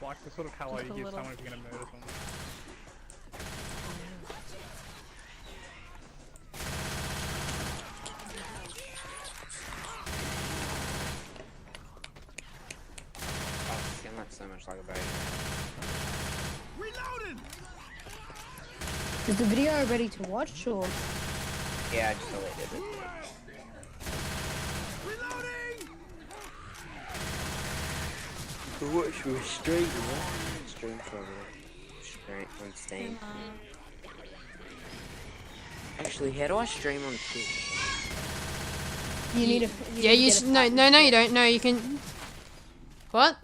like the sort of hello you give someone if you're gonna murder someone. Like so much like a baby. Reloading! Is the video ready to watch or? Yeah, I just deleted it. Reloading! Watch your stream, man. Stream for straight on Steam. Actually, how do I stream on Twitch? You need a. Yeah, no, you don't. No, you can. What?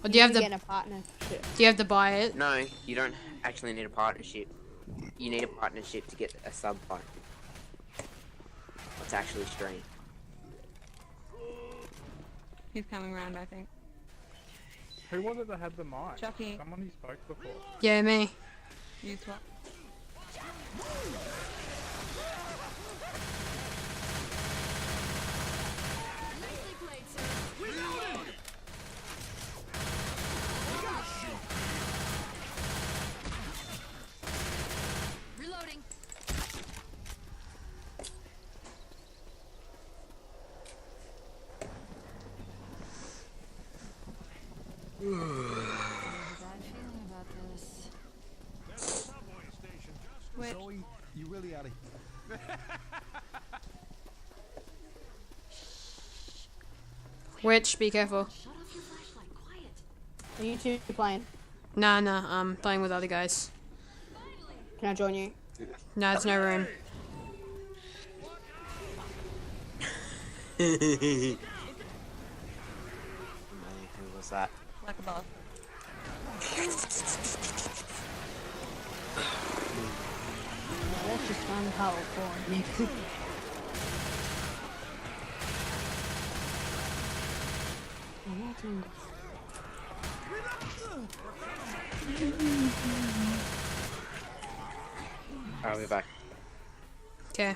Or do you have to? Get a partnership. Do you have to buy it? No, you don't actually need a partnership. You need a partnership to get a sub fight. Let's actually stream. He's coming around, I think. Who was it that had the mic? Chucky. Someone who spoke before. Yeah, me. You swap. Reloading. Which? Zoe, you really out of here. Which? Be careful. Shut off your flashlight. Quiet. Are you two playing? Nah, I'm playing with other guys. Can I join you? Nah, there's no room. Who was that? Like a boss. That's just unhelpful. I'll be back. Okay.